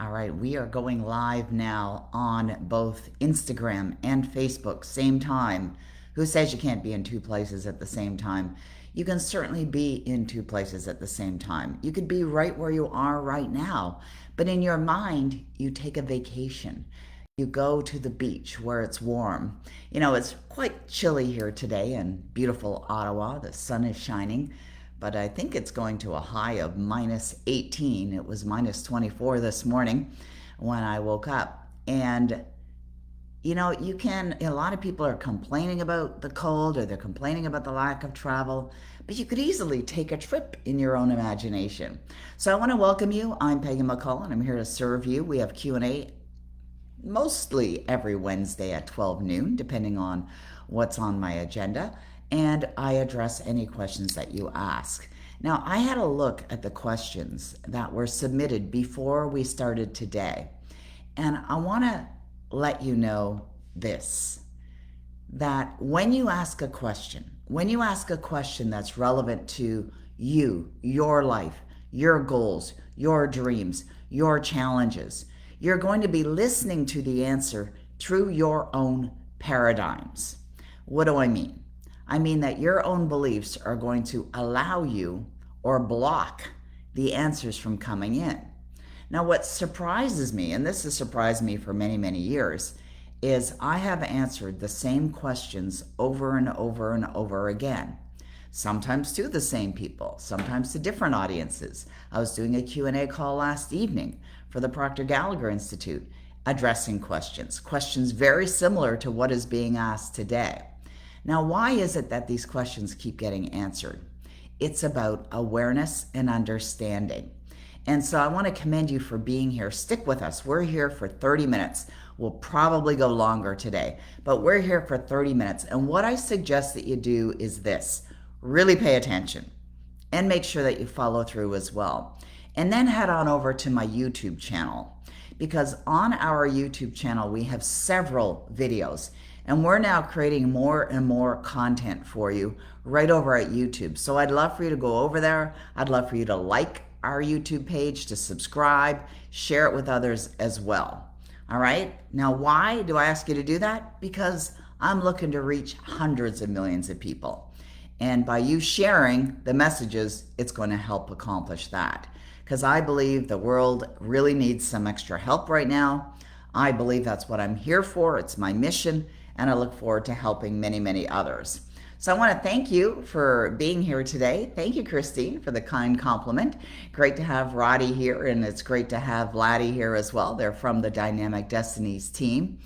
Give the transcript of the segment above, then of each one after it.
All right, we are going live now on both Instagram and Facebook, same time. Who says you can't be in two places at the same time? You can certainly be in two places at the same time. You could be right where you are right now, but in your mind, you take a vacation. You go to the beach where it's warm. You know, it's quite chilly here today in beautiful Ottawa. The sun is shining, but I think it's going to a high of minus 18. It was minus 24 this morning when I woke up. And a lot of people are complaining about the cold or they're complaining about the lack of travel, but you could easily take a trip in your own imagination. So I want to welcome you. I'm Peggy McColl and I'm here to serve you. We have Q&A mostly every Wednesday at 12 noon, depending on what's on my agenda, and I address any questions that you ask. Now, I had a look at the questions that were submitted before we started today, and I want to let you know this, that when you ask a question that's relevant to you, your life, your goals, your dreams, your challenges, you're going to be listening to the answer through your own paradigms. What do I mean? I mean that your own beliefs are going to allow you or block the answers from coming in. Now, what surprises me, and this has surprised me for many, many years, is I have answered the same questions over and over and over again. Sometimes to the same people, sometimes to different audiences. I was doing a Q&A call last evening for the Proctor Gallagher Institute, addressing questions very similar to what is being asked today. Now, why is it that these questions keep getting answered? It's about awareness and understanding. And so I want to commend you for being here. Stick with us. We're here for 30 minutes. We'll probably go longer today, but we're here for 30 minutes. And what I suggest that you do is this: really pay attention and make sure that you follow through as well. And then head on over to my YouTube channel, because on our YouTube channel, we have several videos and we're now creating more and more content for you right over at YouTube. So I'd love for you to go over there. I'd love for you to like our YouTube page, to subscribe, share it with others as well. All right. Now, why do I ask you to do that? Because I'm looking to reach hundreds of millions of people. And by you sharing the messages, it's going to help accomplish that. Because I believe the world really needs some extra help right now. I believe that's what I'm here for. It's my mission, and I look forward to helping many, many others. So I want to thank you for being here today. Thank you, Christine, for the kind compliment. Great to have Roddy here, and it's great to have Vladdy here as well. They're from the Dynamic Destinies team.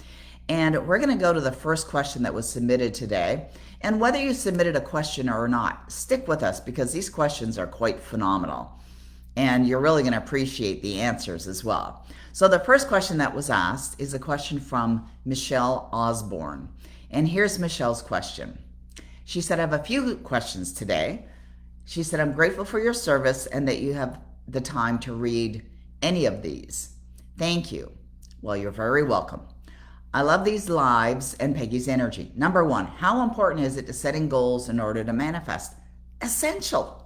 And we're going to go to the first question that was submitted today. And whether you submitted a question or not, stick with us, because these questions are quite phenomenal. And you're really going to appreciate the answers as well. So the first question that was asked is a question from Michelle Osborne. And here's Michelle's question. She said, I have a few questions today. She said, I'm grateful for your service and that you have the time to read any of these. Thank you. Well, you're very welcome. I love these lives and Peggy's energy. Number one, how important is it to setting goals in order to manifest? Essential.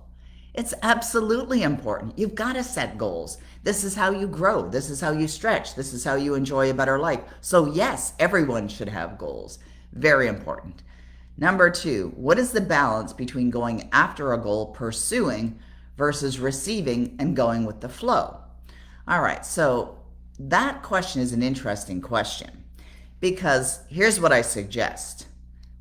It's absolutely important. You've got to set goals. This is how you grow. This is how you stretch. This is how you enjoy a better life. So yes, everyone should have goals. Very important. Number two, what is the balance between going after a goal, pursuing, versus receiving and going with the flow? All right, so that question is an interesting question, because here's what I suggest.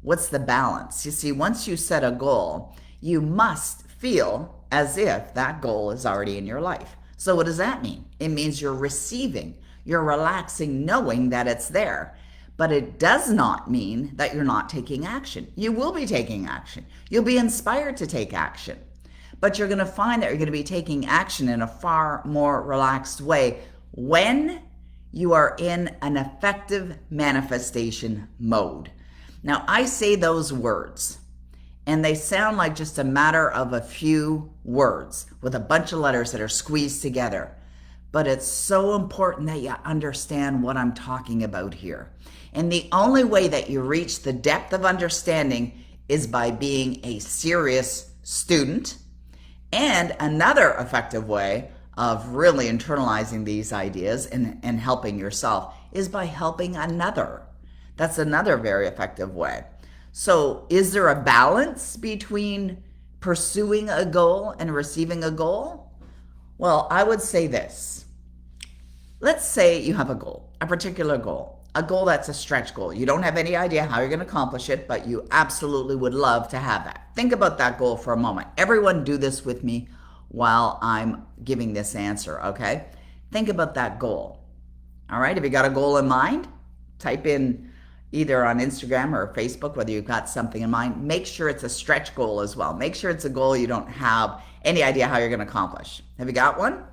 What's the balance? You see, once you set a goal, you must feel as if that goal is already in your life. So what does that mean? It means you're receiving, you're relaxing, knowing that it's there. But it does not mean that you're not taking action. You will be taking action. You'll be inspired to take action. But you're going to find that you're going to be taking action in a far more relaxed way when you are in an effective manifestation mode. Now, I say those words, and they sound like just a matter of a few words with a bunch of letters that are squeezed together. But it's so important that you understand what I'm talking about here. And the only way that you reach the depth of understanding is by being a serious student. And another effective way of really internalizing these ideas and helping yourself is by helping another. That's another very effective way. So, is there a balance between pursuing a goal and receiving a goal? Well, I would say this. Let's say you have a goal, a particular goal, a goal that's a stretch goal. You don't have any idea how you're going to accomplish it, but you absolutely would love to have that. Think about that goal for a moment. Everyone do this with me while I'm giving this answer, okay? Think about that goal. All right, if you got a goal in mind, type in either on Instagram or Facebook whether you've got something in mind. Make sure it's a stretch goal as well. Make sure it's a goal you don't have any idea how you're going to accomplish. Have you got one?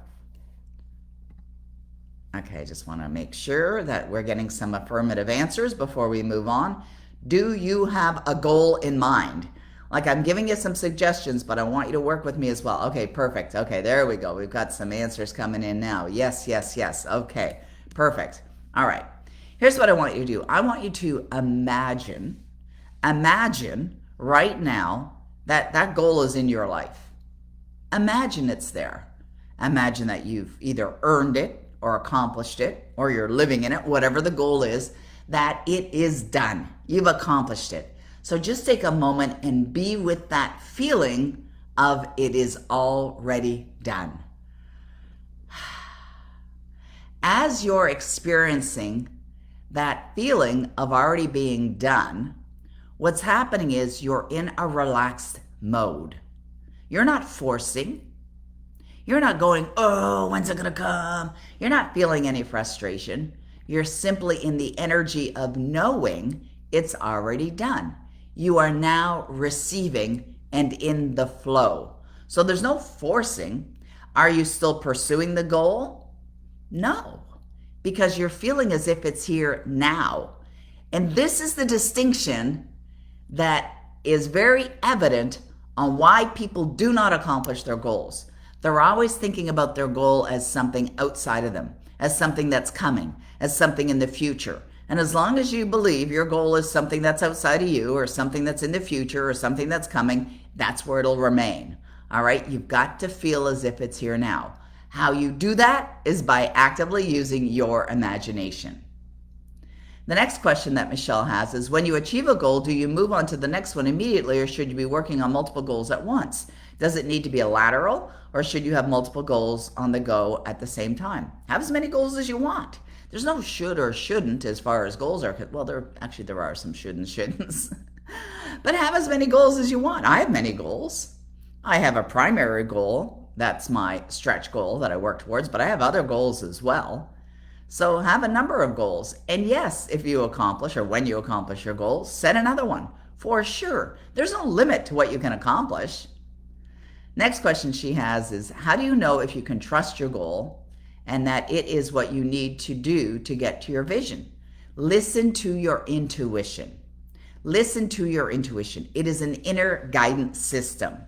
Okay, I just want to make sure that we're getting some affirmative answers before we move on. Do you have a goal in mind? Like, I'm giving you some suggestions, but I want you to work with me as well. Okay, perfect. Okay, there we go. We've got some answers coming in now. Yes, yes, yes. Okay, perfect. All right. Here's what I want you to do. I want you to imagine right now that goal is in your life. Imagine it's there. Imagine that you've either earned it or accomplished it, or you're living in it, whatever the goal is, that it is done. You've accomplished it. So just take a moment and be with that feeling of it is already done. As you're experiencing that feeling of already being done, what's happening is you're in a relaxed mode. You're not forcing. You're not going, oh, when's it going to come? You're not feeling any frustration. You're simply in the energy of knowing it's already done. You are now receiving and in the flow. So there's no forcing. Are you still pursuing the goal? No, because you're feeling as if it's here now. And this is the distinction that is very evident on why people do not accomplish their goals. They're always thinking about their goal as something outside of them, as something that's coming, as something in the future. And as long as you believe your goal is something that's outside of you or something that's in the future or something that's coming, that's where it'll remain. All right? You've got to feel as if it's here now. How you do that is by actively using your imagination. The next question that Michelle has is, when you achieve a goal, do you move on to the next one immediately, or should you be working on multiple goals at once? Does it need to be a lateral, or should you have multiple goals on the go at the same time? Have as many goals as you want. There's no should or shouldn't as far as goals are. Well, there are some should and shouldn'ts. But have as many goals as you want. I have many goals. I have a primary goal. That's my stretch goal that I work towards, but I have other goals as well. So have a number of goals. And yes, if you accomplish or when you accomplish your goals, set another one for sure. There's no limit to what you can accomplish. Next question she has is, how do you know if you can trust your goal and that it is what you need to do to get to your vision? Listen to your intuition. Listen to your intuition. It is an inner guidance system.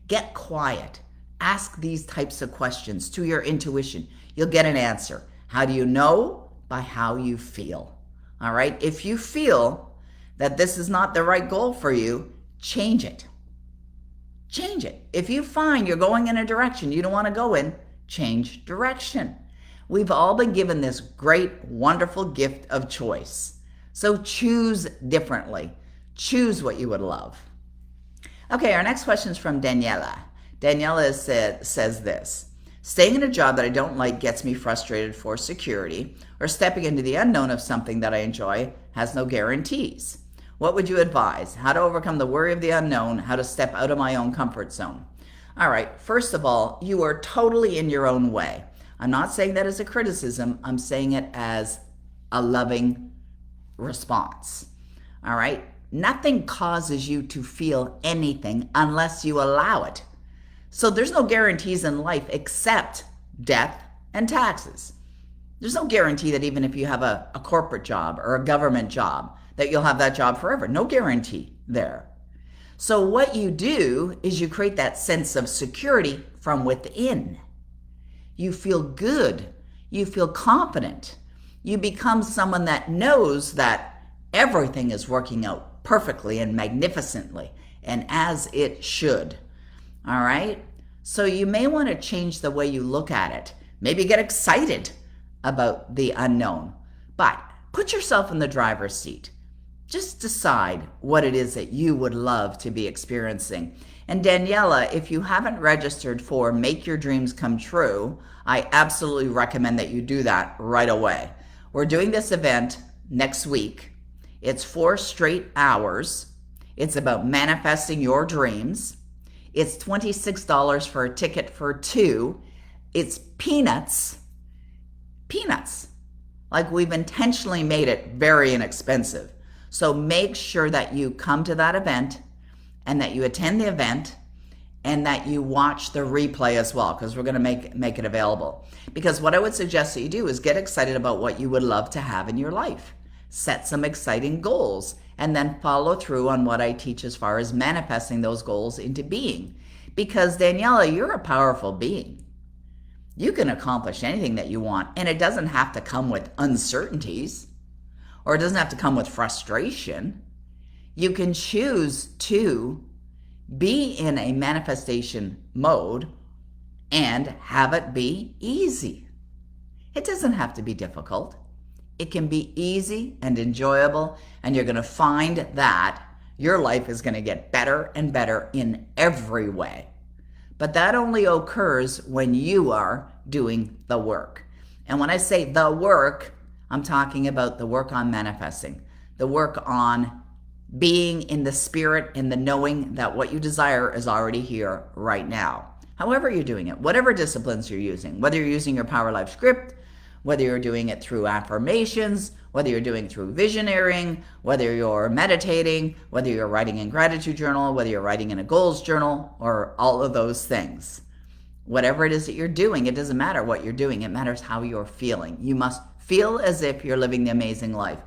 Get quiet. Ask these types of questions to your intuition. You'll get an answer. How do you know? By how you feel. All right? If you feel that this is not the right goal for you, change it. Change it. If you find you're going in a direction you don't want to go in, change direction. We've all been given this great, wonderful gift of choice. So choose differently. Choose what you would love. Okay, our next question is from Daniela. Daniela says this. Staying in a job that I don't like gets me frustrated for security, or stepping into the unknown of something that I enjoy has no guarantees. What would you advise? How to overcome the worry of the unknown, how to step out of my own comfort zone. All right, first of all, you are totally in your own way. I'm not saying that as a criticism. I'm saying it as a loving response. All right? Nothing causes you to feel anything unless you allow it. So there's no guarantees in life except death and taxes. There's no guarantee that even if you have a corporate job or a government job, that you'll have that job forever. No guarantee there. So what you do is you create that sense of security from within. You feel good. You feel confident. You become someone that knows that everything is working out perfectly and magnificently and as it should. All right? So you may want to change the way you look at it. Maybe get excited about the unknown, but put yourself in the driver's seat. Just decide what it is that you would love to be experiencing. And Daniela, if you haven't registered for Make Your Dreams Come True, I absolutely recommend that you do that right away. We're doing this event next week. It's 4 straight hours. It's about manifesting your dreams. It's $26 for a ticket for 2. It's peanuts. Peanuts. Like, we've intentionally made it very inexpensive. So make sure that you come to that event and that you attend the event and that you watch the replay as well, because we're going to make it available. Because what I would suggest that you do is get excited about what you would love to have in your life. Set some exciting goals and then follow through on what I teach as far as manifesting those goals into being. Because Daniela, you're a powerful being. You can accomplish anything that you want, and it doesn't have to come with uncertainties, or it doesn't have to come with frustration. You can choose to be in a manifestation mode and have it be easy. It doesn't have to be difficult. It can be easy and enjoyable, and you're going to find that your life is going to get better and better in every way. But that only occurs when you are doing the work. And when I say the work, I'm talking about the work on manifesting, the work on being in the spirit and the knowing that what you desire is already here right now. However you're doing it, whatever disciplines you're using, whether you're using your Power Life script, whether you're doing it through affirmations, whether you're doing it through visioneering, whether you're meditating, whether you're writing in gratitude journal, whether you're writing in a goals journal, or all of those things. Whatever it is that you're doing, it doesn't matter what you're doing. It matters how you're feeling. You must feel as if you're living the amazing life.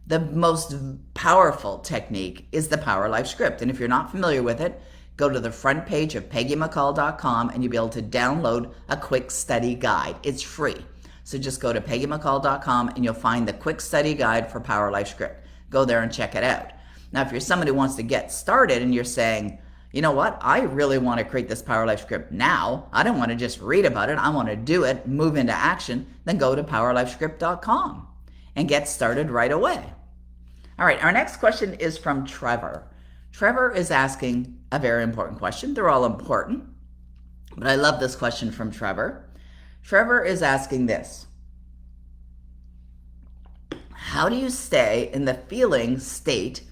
The most powerful technique is the Power Life script. And if you're not familiar with it, go to the front page of PeggyMcColl.com and you'll be able to download a quick study guide. It's free. So just go to PeggyMcColl.com and you'll find the quick study guide for Power Life script. Go there and check it out. Now, if you're somebody who wants to get started and you're saying, you know what, I really want to create this Power Life script now. I don't want to just read about it. I want to do it, move into action. Then go to PowerLifeScript.com and get started right away. All right, our next question is from Trevor. Trevor is asking a very important question. They're all important, but I love this question from Trevor. Trevor is asking this: how do you stay in the feeling state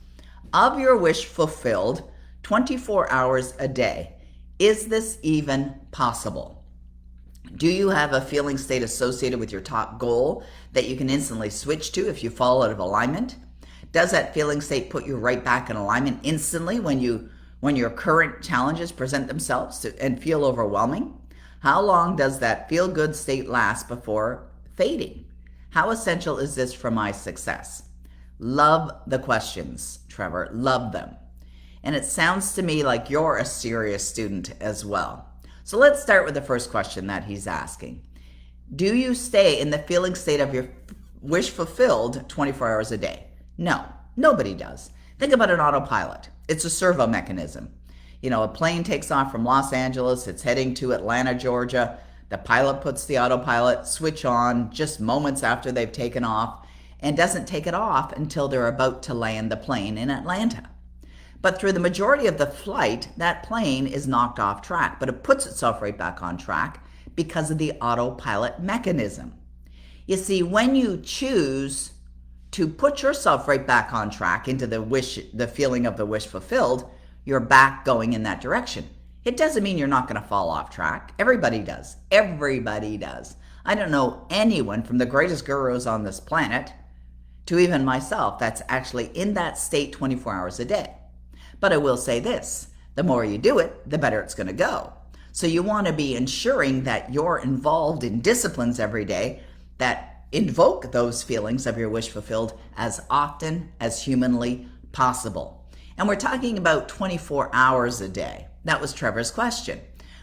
of your wish fulfilled 24 hours a day? Is this even possible? Do you have a feeling state associated with your top goal that you can instantly switch to if you fall out of alignment? Does that feeling state put you right back in alignment instantly when your current challenges present themselves and feel overwhelming? How long does that feel-good state last before fading? How essential is this for my success? Love the questions, Trevor. Love them. And it sounds to me like you're a serious student as well. So let's start with the first question that he's asking. Do you stay in the feeling state of your wish fulfilled 24 hours a day? No, nobody does. Think about an autopilot. It's a servo mechanism. You know, a plane takes off from Los Angeles, it's heading to Atlanta, Georgia. The pilot puts the autopilot switch on just moments after they've taken off and doesn't take it off until they're about to land the plane in Atlanta. But through the majority of the flight, that plane is knocked off track, but it puts itself right back on track because of the autopilot mechanism. You see, when you choose to put yourself right back on track into the feeling of the wish fulfilled, you're back going in that direction. It doesn't mean you're not going to fall off track. Everybody does. Everybody does. I don't know anyone from the greatest gurus on this planet to even myself that's actually in that state 24 hours a day. But I will say this, the more you do it, the better it's going to go. So you want to be ensuring that you're involved in disciplines every day that invoke those feelings of your wish fulfilled as often as humanly possible. And we're talking about 24 hours a day. That was Trevor's question.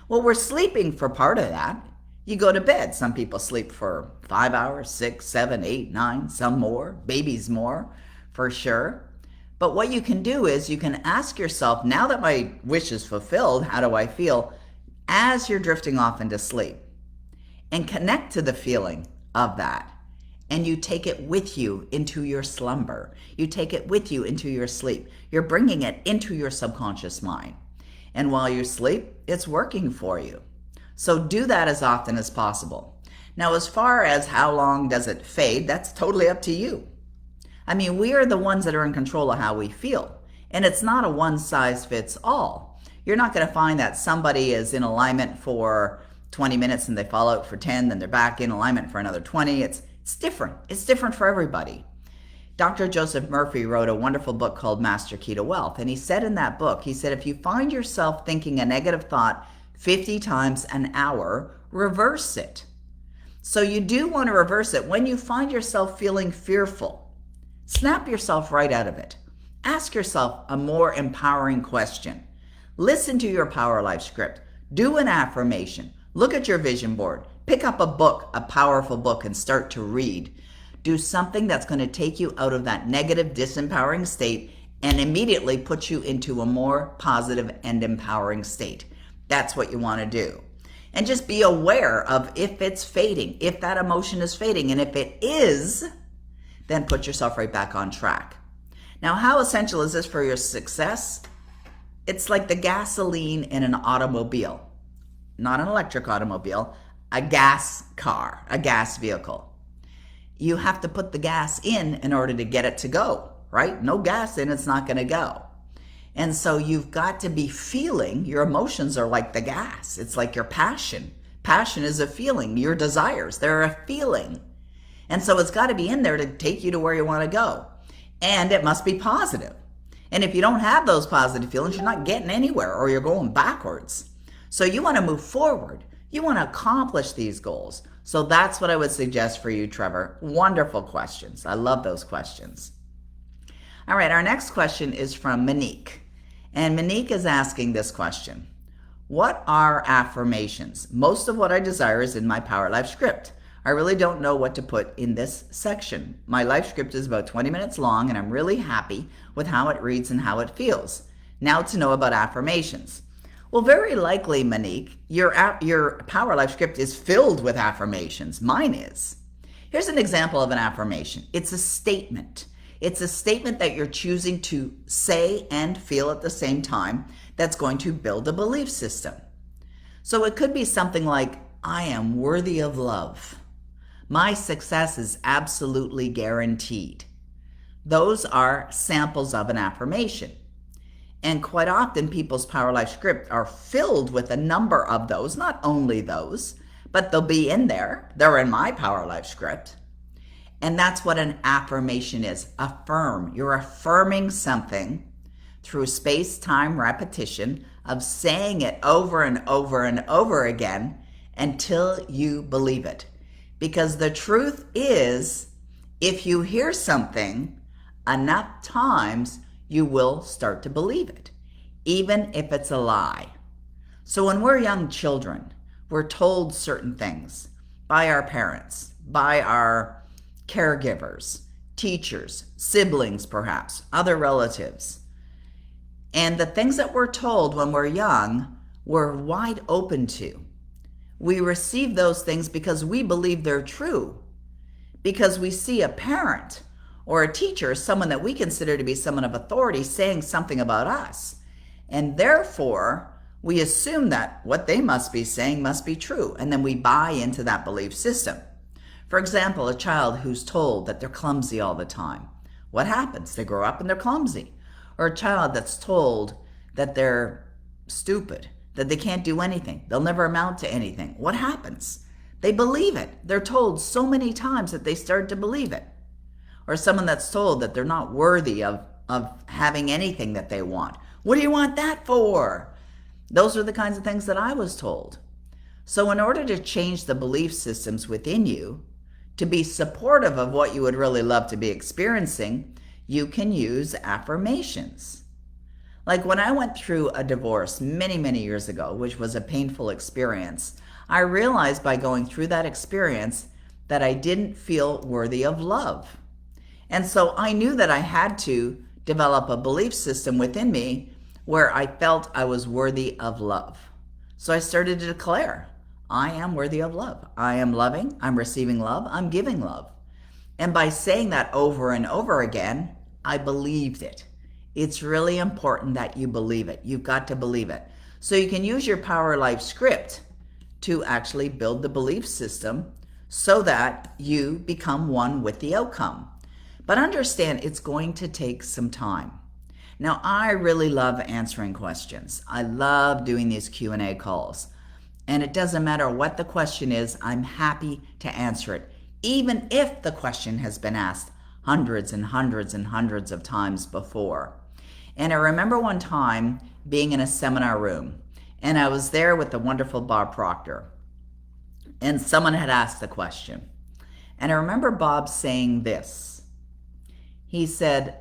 Well, we're sleeping for part of that. You go to bed. Some people sleep for 5 hours, 6, 7, 8, 9, some more, babies more, for sure. But what you can do is you can ask yourself, now that my wish is fulfilled, how do I feel? as you're drifting off into sleep, and connect to the feeling of that. And you take it with you into your slumber. You take it with you into your sleep. You're bringing it into your subconscious mind. And while you sleep, it's working for you. So do that as often as possible. Now, as far as how long does it fade, that's totally up to you. I mean, we are the ones that are in control of how we feel. And it's not a one size fits all. You're not going to find that somebody is in alignment for 20 minutes and they fall out for 10, then they're back in alignment for another 20. It's different. It's different for everybody. Dr. Joseph Murphy wrote a wonderful book called Master Key to Wealth. And he said in that book, he said, if you find yourself thinking a negative thought 50 times an hour, reverse it. So you do want to reverse it. When you find yourself feeling fearful, snap yourself right out of it. Ask yourself a more empowering question. Listen to your Power Life script. Do an affirmation. Look at your vision board. Pick up a book, a powerful book, and start to read. Do something that's going to take you out of that negative, disempowering state and immediately put you into a more positive and empowering state. That's what you want to do. And just be aware of if it's fading, if that emotion is fading. And if it is, then put yourself right back on track. Now, how essential is this for your success? It's like the gasoline in an automobile, not an electric automobile, a gas car, a gas vehicle. You have to put the gas in order to get it to go, right? No gas in, it's not going to go. And so you've got to be feeling, your emotions are like the gas. It's like your passion. Passion is a feeling. Your desires, they're a feeling. And so it's got to be in there to take you to where you want to go. And it must be positive. And if you don't have those positive feelings, you're not getting anywhere or you're going backwards. So you want to move forward. You want to accomplish these goals. So that's what I would suggest for you, Trevor. Wonderful questions. I love those questions. All right, our next question is from Monique. And Monique is asking this question. What are affirmations? Most of what I desire is in my Power Life script. I really don't know what to put in this section. My life script is about 20 minutes long, and I'm really happy with how it reads and how it feels. Now to know about affirmations. Well, very likely, Monique, your Power Life script is filled with affirmations. Mine is. Here's an example of an affirmation. It's a statement. It's a statement that you're choosing to say and feel at the same time that's going to build a belief system. So it could be something like, I am worthy of love. My success is absolutely guaranteed. Those are samples of an affirmation. And quite often, people's Power Life script are filled with a number of those, not only those, but they'll be in there. They're in my Power Life script. And that's what an affirmation is. Affirm. You're affirming something through space-time repetition of saying it over and over and over again until you believe it. Because the truth is, if you hear something enough times, you will start to believe it, even if it's a lie. So when we're young children, we're told certain things by our parents, by our caregivers, teachers, siblings perhaps, other relatives. And the things that we're told when we're young, we're wide open to. We receive those things because we believe they're true, because we see a parent or a teacher, someone that we consider to be someone of authority, saying something about us. And therefore, we assume that what they must be saying must be true. And then we buy into that belief system. For example, a child who's told that they're clumsy all the time. What happens? They grow up and they're clumsy. Or a child that's told that they're stupid, that they can't do anything. They'll never amount to anything. What happens? They believe it. They're told so many times that they start to believe it. Or someone that's told that they're not worthy of having anything that they want. What do you want that for? Those are the kinds of things that I was told. So in order to change the belief systems within you, to be supportive of what you would really love to be experiencing, you can use affirmations. Like when I went through a divorce many, many years ago, which was a painful experience, I realized by going through that experience that I didn't feel worthy of love. And so I knew that I had to develop a belief system within me where I felt I was worthy of love. So I started to declare, I am worthy of love. I am loving. I'm receiving love. I'm giving love. And by saying that over and over again, I believed it. It's really important that you believe it. You've got to believe it. So you can use your Power Life script to actually build the belief system so that you become one with the outcome. But understand it's going to take some time. Now, I really love answering questions. I love doing these Q&A calls. And it doesn't matter what the question is, I'm happy to answer it, even if the question has been asked hundreds and hundreds and hundreds of times before. And I remember one time being in a seminar room, and I was there with the wonderful Bob Proctor, and someone had asked a question. And I remember Bob saying this. He said,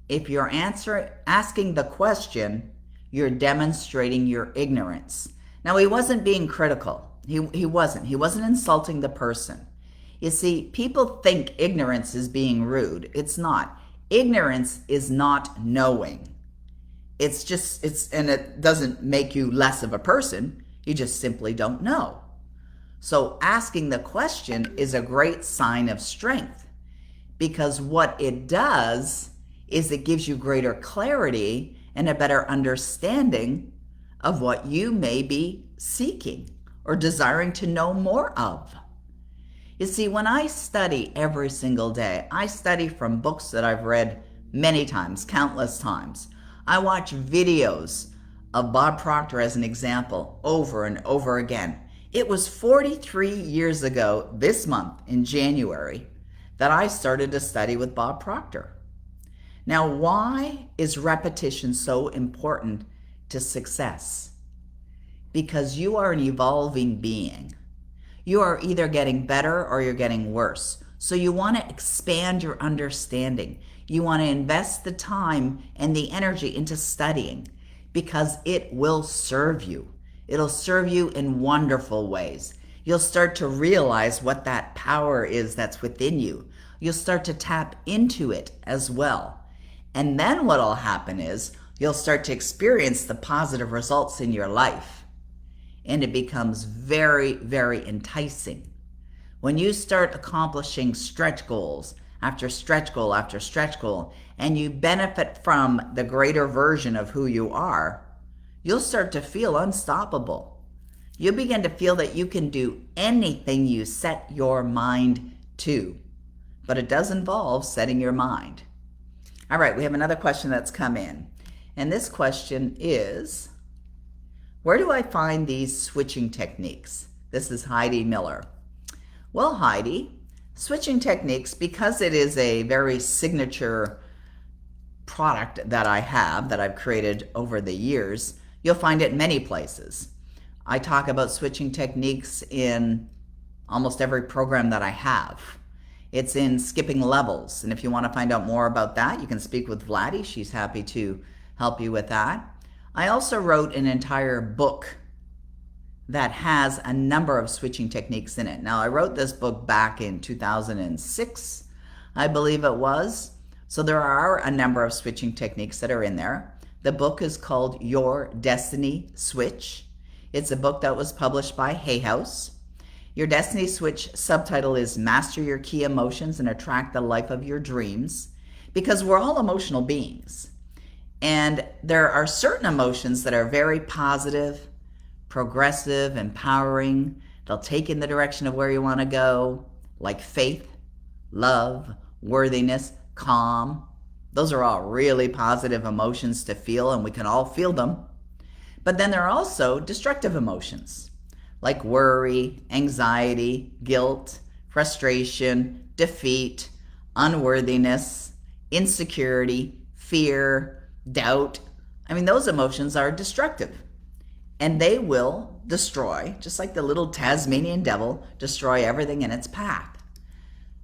if you're asking the question, you're demonstrating your ignorance. Now, he wasn't being critical. He wasn't insulting the person. You see, people think ignorance is being rude. It's not. Ignorance is not knowing. And it doesn't make you less of a person. You just simply don't know. So asking the question is a great sign of strength, because what it does is it gives you greater clarity and a better understanding of what you may be seeking or desiring to know more of. You see, when I study every single day, I study from books that I've read many times, countless times. I watch videos of Bob Proctor as an example over and over again. It was 43 years ago this month in January that I started to study with Bob Proctor. Now, why is repetition so important to success? Because you are an evolving being. You are either getting better or you're getting worse. So you want to expand your understanding. You want to invest the time and the energy into studying because it will serve you. It'll serve you in wonderful ways. You'll start to realize what that power is that's within you. You'll start to tap into it as well. And then what'll happen is you'll start to experience the positive results in your life. And it becomes very, very enticing. When you start accomplishing stretch goals after stretch goal after stretch goal, and you benefit from the greater version of who you are, you'll start to feel unstoppable. You'll begin to feel that you can do anything you set your mind to. But it does involve setting your mind. All right, we have another question that's come in. And this question is, where do I find these switching techniques? This is Heidi Miller. Well, Heidi, switching techniques, because it is a very signature product that I have, that I've created over the years, you'll find it many places. I talk about switching techniques in almost every program that I have. It's in skipping levels. And if you want to find out more about that, you can speak with Vladdy. She's happy to help you with that. I also wrote an entire book that has a number of switching techniques in it. Now, I wrote this book back in 2006, I believe it was. So there are a number of switching techniques that are in there. The book is called Your Destiny Switch. It's a book that was published by Hay House. Your Destiny Switch subtitle is Master Your Key Emotions and Attract the Life of Your Dreams, because we're all emotional beings. And there are certain emotions that are very positive, progressive, empowering. They'll take you in the direction of where you want to go, like faith, love, worthiness, calm. Those are all really positive emotions to feel, and we can all feel them. But then there are also destructive emotions, like worry, anxiety, guilt, frustration, defeat, unworthiness, insecurity, fear, doubt. I mean, those emotions are destructive, and they will destroy, just like the little Tasmanian devil, destroy everything in its path.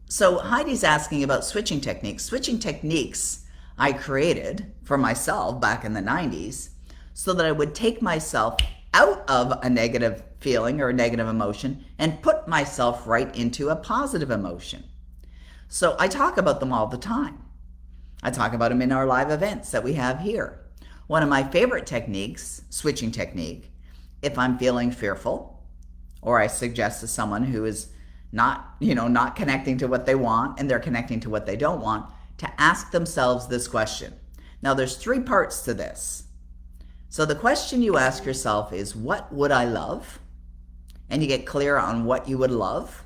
So Heidi's asking about switching techniques. Switching techniques I created for myself back in the 90s so that I would take myself out of a negative feeling or a negative emotion and put myself right into a positive emotion. So I talk about them all the time. I talk about them in our live events that we have here. One of my favorite techniques, switching technique, If I'm feeling fearful, or I suggest to someone who is not connecting to what they want and they're connecting to what they don't want, to ask themselves this question. Now, there's 3 parts to this. So the question you ask yourself is, what would I love? And you get clear on what you would love,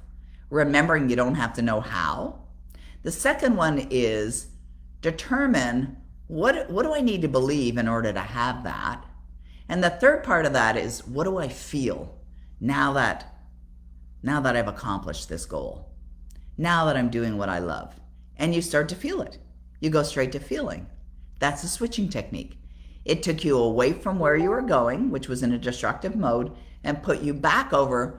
remembering you don't have to know how. The second one is determine what do I need to believe in order to have that? And the third part of that is, what do I feel now that I've accomplished this goal? Now that I'm doing what I love? And you start to feel it. You go straight to feeling. That's a switching technique. It took you away from where you were going, which was in a destructive mode, and put you back on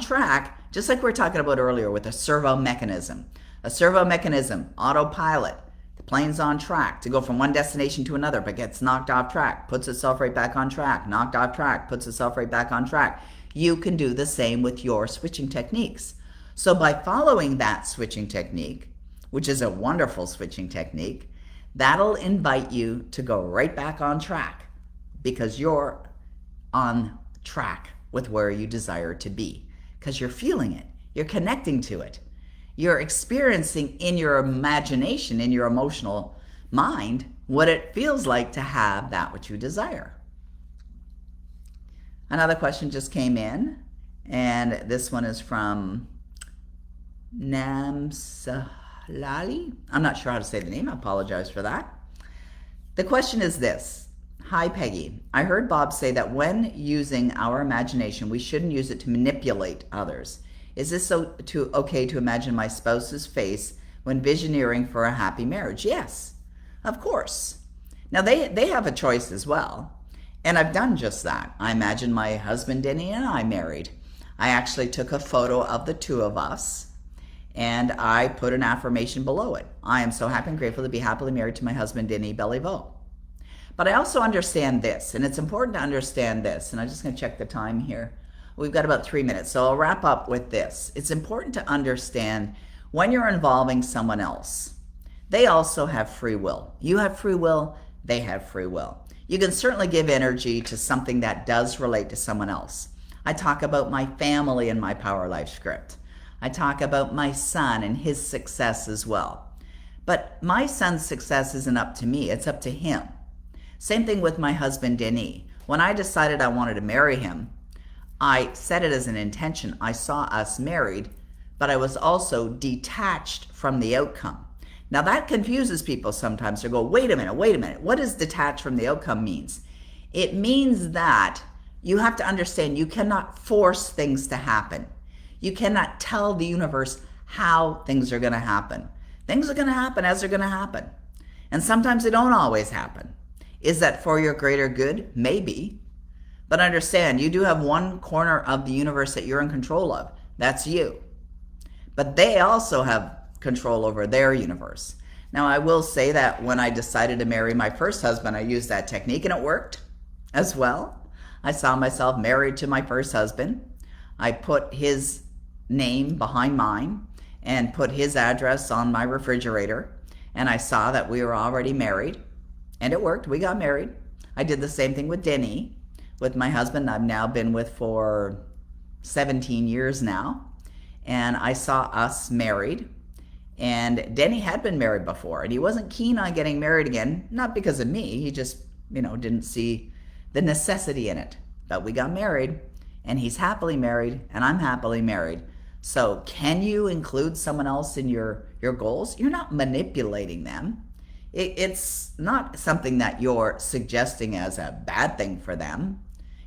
track, just like we were talking about earlier with a servo mechanism. A servo mechanism, autopilot. The plane's on track to go from one destination to another, but gets knocked off track, puts itself right back on track, knocked off track, puts itself right back on track. You can do the same with your switching techniques. So by following that switching technique, which is a wonderful switching technique, that'll invite you to go right back on track because you're on track with where you desire to be, because you're feeling it, you're connecting to it, you're experiencing in your imagination, in your emotional mind, what it feels like to have that which you desire. Another question just came in, and this one is from Namsalali. I'm not sure how to say the name. I apologize for that. The question is this. Hi, Peggy. I heard Bob say that when using our imagination, we shouldn't use it to manipulate others. Is this okay to imagine my spouse's face when visioneering for a happy marriage? Yes, of course. Now, they have a choice as well. And I've done just that. I imagined my husband, Denny, and I married. I actually took a photo of the 2 of us, and I put an affirmation below it. I am so happy and grateful to be happily married to my husband, Denny Beliveau. But I also understand this, and it's important to understand this, and I'm just going to check the time here. We've got about 3 minutes, so I'll wrap up with this. It's important to understand when you're involving someone else, they also have free will. You have free will, they have free will. You can certainly give energy to something that does relate to someone else. I talk about my family in my Power Life script. I talk about my son and his success as well. But my son's success isn't up to me, it's up to him. Same thing with my husband, Denis. When I decided I wanted to marry him, I set it as an intention. I saw us married, but I was also detached from the outcome. Now that confuses people sometimes. They go, wait a minute. What does detached from the outcome means? It means that you have to understand you cannot force things to happen. You cannot tell the universe how things are going to happen. Things are going to happen as they're going to happen. And sometimes they don't always happen. Is that for your greater good? Maybe. But understand, you do have one corner of the universe that you're in control of. That's you. But they also have control over their universe. Now, I will say that when I decided to marry my first husband, I used that technique and it worked as well. I saw myself married to my first husband. I put his name behind mine and put his address on my refrigerator. And I saw that we were already married. And it worked. We got married. I did the same thing with Denny, with my husband I've now been with for 17 years now. And I saw us married. And Denny had been married before, and he wasn't keen on getting married again, not because of me. He just, didn't see the necessity in it. But we got married, and he's happily married, and I'm happily married. So can you include someone else in your goals? You're not manipulating them. It's not something that you're suggesting as a bad thing for them.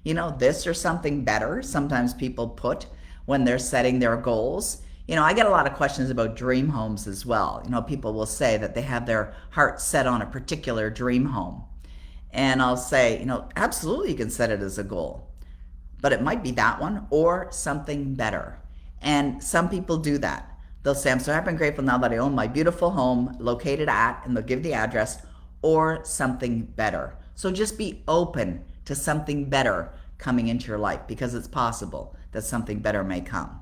This or something better. Sometimes people put when they're setting their goals. I get a lot of questions about dream homes as well. People will say that they have their heart set on a particular dream home. And I'll say, absolutely you can set it as a goal. But it might be that one or something better. And some people do that. They'll say, I'm so happy and grateful now that I own my beautiful home located at, and they'll give the address, or something better. So just be open to something better coming into your life, because it's possible that something better may come.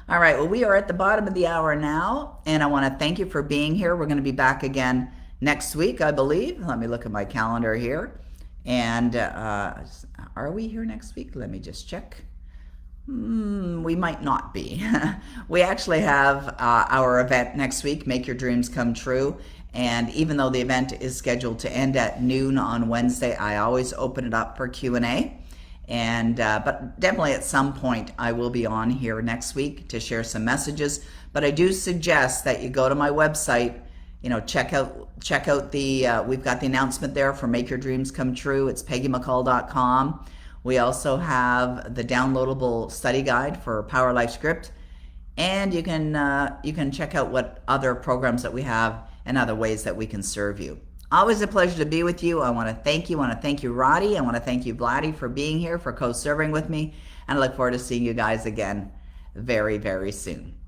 All right, well, we are at the bottom of the hour now, and I want to thank you for being here. We're going to be back again next week, I believe. Let me look at my calendar here. And are we here next week? Let me just check. We might not be. We actually have our event next week, Make Your Dreams Come True. And even though the event is scheduled to end at noon on Wednesday, I always open it up for Q&A. And but definitely at some point I will be on here next week to share some messages. But I do suggest that you go to my website, check out the we've got the announcement there for Make Your Dreams Come True. It's peggymccall.com. We also have the downloadable study guide for Power Life Script, and you can check out what other programs that we have and other ways that we can serve you. Always a pleasure to be with you. I want to thank you. I want to thank you, Roddy. I want to thank you, Vladdy, for being here, for co-serving with me, and I look forward to seeing you guys again very, very soon.